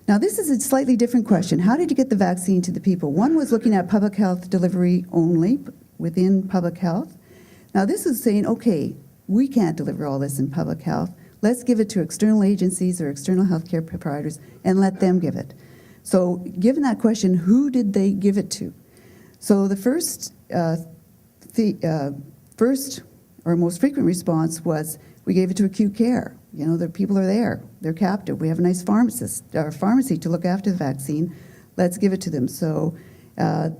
Now, this is a slightly different question. How did you get the vaccine to the people? One was looking at public health delivery only within public health. Now, this is saying, okay, we can't deliver all this in public health. Let's give it to external agencies or external healthcare providers and let them give it. So given that question, who did they give it to? So the first or most frequent response was, we gave it to acute care. You know, the people are there, they're captive. We have a nice pharmacy to look after the vaccine. Let's give it to them. So there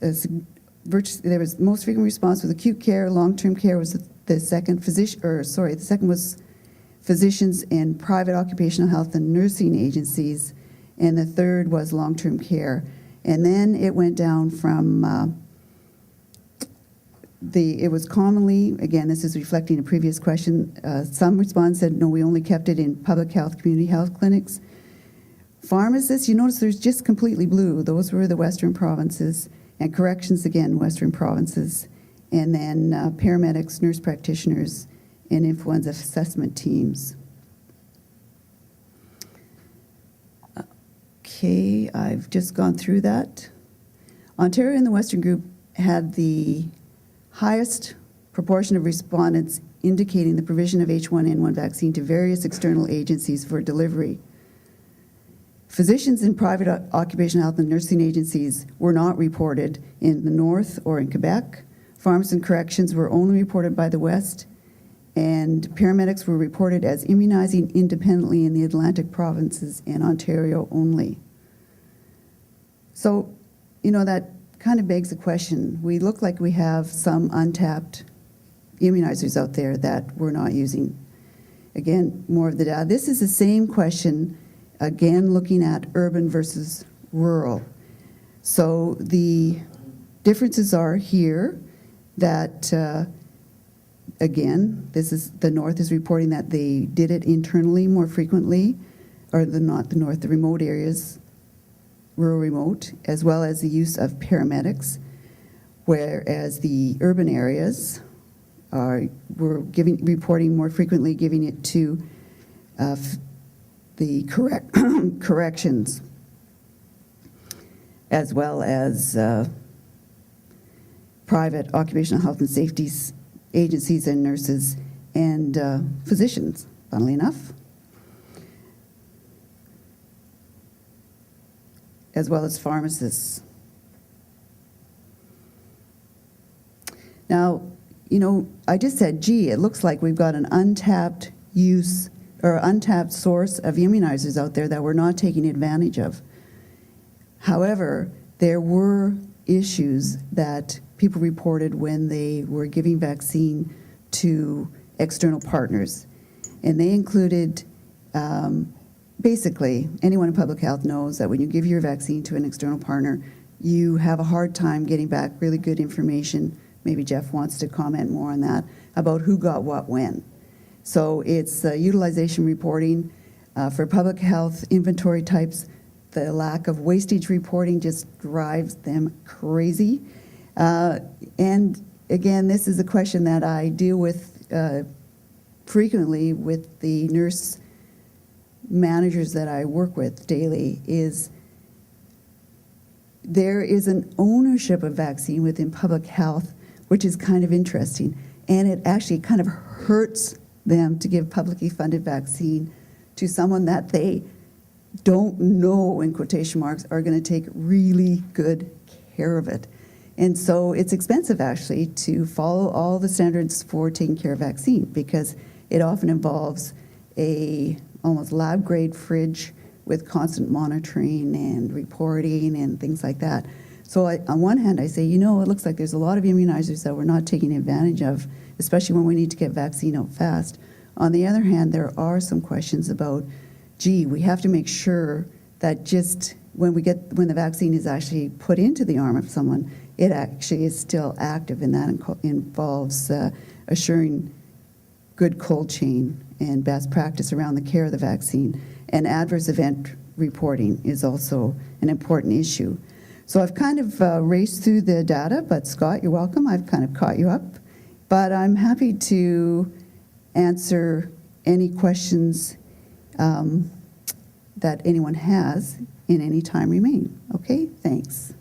was most frequent response with acute care. Long-term care was the second. The second was physicians and private occupational health and nursing agencies, and the third was long-term care. And then it went down from it was commonly, again, this is reflecting a previous question, some respondents said, no, we only kept it in public health, community health clinics. Pharmacists, you notice there's just completely blue. Those were the Western provinces. And corrections, again, Western provinces. And then paramedics, nurse practitioners, and influenza assessment teams. Okay, I've just gone through that. Ontario and the Western group had the highest proportion of respondents indicating the provision of H1N1 vaccine to various external agencies for delivery. Physicians in private occupational health and nursing agencies were not reported in the North or in Quebec. Pharmacists and corrections were only reported by the West, and paramedics were reported as immunizing independently in the Atlantic provinces and Ontario only. So, you know, that kind of begs the question. We look like we have some untapped immunizers out there that we're not using. Again, more of the data. This is the same question, again, looking at urban versus rural. So the differences are here that, again, this is the North is reporting that they did it internally more frequently, or not the North, the remote areas, rural remote, as well as the use of paramedics, whereas the urban areas were reporting more frequently, giving it to the corrections, as well as private occupational health and safety agencies and nurses and physicians, funnily enough, as well as pharmacists. Now, you know, I just said, gee, it looks like we've got an untapped use or untapped source of immunizers out there that we're not taking advantage of. However, there were issues that people reported when they were giving vaccine to external partners. And they included, basically, anyone in public health knows that when you give your vaccine to an external partner, you have a hard time getting back really good information. Maybe Jeff wants to comment more on that, about who got what when. So it's utilization reporting. For public health inventory types, the lack of wastage reporting just drives them crazy. And again, this is a question that I deal with frequently with the nurse managers that I work with daily, is there is an ownership of vaccine within public health, which is kind of interesting. And it actually kind of hurts them to give publicly funded vaccine to someone that they don't know, in quotation marks, are going to take really good care of it. And so it's expensive, actually, to follow all the standards for taking care of vaccine, because it often involves a almost lab-grade fridge with constant monitoring and reporting and things like that. So on one hand, I say, you know, it looks like there's a lot of immunizers that we're not taking advantage of, especially when we need to get vaccine out fast. On the other hand, there are some questions about, gee, we have to make sure that just when the vaccine is actually put into the arm of someone, it actually is still active, and that involves assuring good cold chain and best practice around the care of the vaccine. And adverse event reporting is also an important issue. So I've kind of raced through the data, but Scott, you're welcome. I've kind of caught you up. But I'm happy to answer any questions that anyone has in any time remain. Okay, thanks.